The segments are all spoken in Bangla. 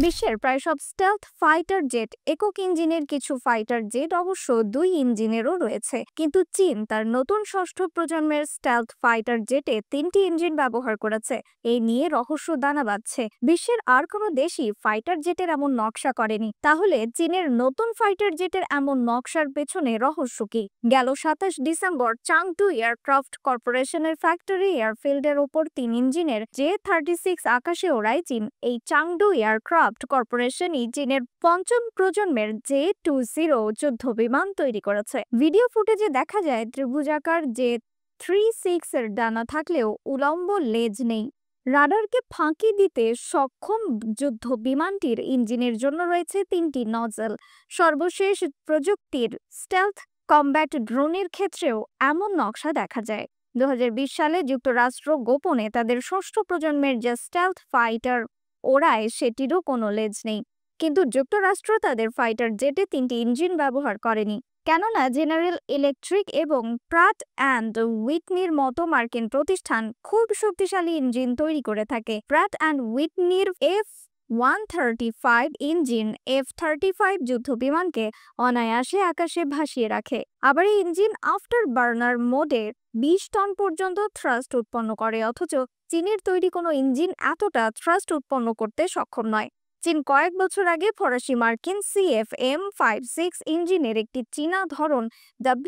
বিশ্বের প্রায় সব স্টেলথ ফাইটার জেট একক ইঞ্জিনের, কিছু ফাইটার জেট অবশ্য দুই ইঞ্জিনেরও রয়েছে। কিন্তু চীন তার নতুন ষষ্ঠ প্রজন্মের স্টেলথ ফাইটার জেটে 3টি ইঞ্জিন ব্যবহার করেছে। এই নিয়ে রহস্য দানা বাঁধছে। বিশ্বের আর কোনো দেশই ফাইটার জেটের এমন নকশা করেনি। তাহলে চীনের নতুন ফাইটার জেটের এমন নকশার পেছনে রহস্য কি? গেল 27 ডিসেম্বর চাংটু এয়ারক্রাফট কর্পোরেশনের ফ্যাক্টরি এয়ারফিল্ডের ওপর 3 ইঞ্জিনের J-36 আকাশে ওড়ায় চীন। এই চাংডু এয়ারক্রাফট কর্পোরেশনই চীনের পঞ্চম প্রজন্মের J-20 যুদ্ধ বিমান তৈরি করেছে। ভিডিও ফুটেজে দেখা যায় ত্রিভুজাকার J-36 এর ডানা থাকলেও উলম্ব লেজ নেই। রাডারকে ফাঁকি দিতে সক্ষম যুদ্ধ বিমানটির ইঞ্জিনের জন্য রয়েছে 3টি নজল। সর্বশেষ প্রযুক্তির স্টেলথ কমব্যাট ড্রোনের ক্ষেত্রেও এমন নকশা দেখা যায়। 2020 সালে যুক্তরাষ্ট্র গোপনে তাদের ষষ্ঠ প্রজন্মের যে স্টেলথ ফাইটার ওড়ায় সেটিরও কোনো লেজ নেই। কিন্তু যুক্তরাষ্ট্র তাদের ফাইটার জেটে 3টি ইঞ্জিন ব্যবহার করেনি, কেননা জেনারেল ইলেকট্রিক এবং প্রাট অ্যান্ড উইটনির মতো মার্কিন প্রতিষ্ঠান খুব শক্তিশালী ইঞ্জিন তৈরি করে থাকে। Pratt and উইটনির F-135 engine F-35 যুদ্ধ বিমানকে অনায়াসে আকাশে ভাসিয়ে রাখে। আবার এই ইঞ্জিন আফটার বার্নার মোডে 20 টন পর্যন্ত থ্রাস্ট উৎপন্ন করে, অথচ চীনের তৈরি কোনো ইঞ্জিন এতটা থ্রাস্ট উৎপন্ন করতে সক্ষম নয়। চীন কয়েক বছর আগে ফরাসি মার্কিন CFM56 ইঞ্জিনের একটি চীনা ধরন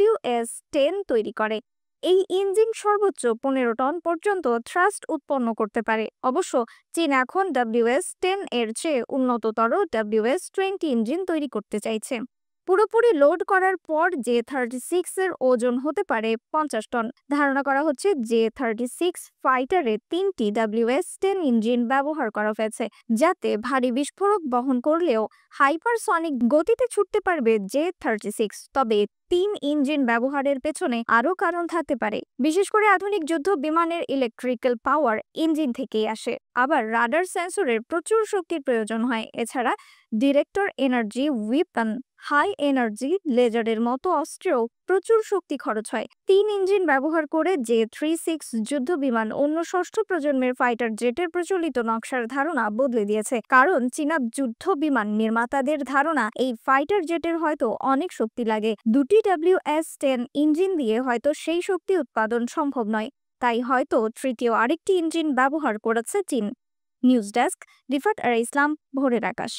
WS-10 তৈরি করে। এই ইঞ্জিন সর্বোচ্চ 15 টন পর্যন্ত থ্রাস্ট উৎপন্ন করতে পারে। অবশ্য চীন এখন WS-10 এর চেয়ে উন্নততর WS-20 ইঞ্জিন তৈরি করতে চাইছে। পুরোপুরি লোড করার পর J-36 এর ওজন হতে পারে 50 টন। ধারণা করা হচ্ছে J-36 ফাইটারে 3টি WS-10 ইঞ্জিন ব্যবহার করা হয়েছে, যাতে ভারী বিস্ফোরক বহন করলেও হাইপারসনিক গতিতে ছুটতে পারবে J-36। তবে 3 ইঞ্জিন ব্যবহারের পেছনে আরও কারণ থাকতে পারে। বিশেষ করে আধুনিক যুদ্ধ বিমানের ইলেকট্রিক্যাল পাওয়ার ইঞ্জিন থেকেই আসে। আবার রাডার সেন্সরের প্রচুর শক্তির প্রয়োজন হয়। এছাড়া directed energy weapon, high energy লেজারের মতো অস্ত্রেও প্রচুর শক্তি খরচ হয়। 3 ইঞ্জিন ব্যবহার করে J-36 যুদ্ধ বিমান অন্য ষষ্ঠ প্রজন্মের ফাইটার জেটের প্রচলিত নকশার ধারণা বদলে দিয়েছে। কারণ চীনা যুদ্ধ বিমান নির্মাতাদের ধারণা এই ফাইটার জেটের হয়তো অনেক শক্তি লাগে। 2টি WS-10 ইঞ্জিন দিয়ে হয়তো সেই শক্তি উৎপাদন সম্ভব নয়। তাই হয়তো তৃতীয় আরেকটি ইঞ্জিন ব্যবহার করেছে চীন। নিউজ ডেস্ক, রিফাত আর ইসলাম, ভোরের আকাশ।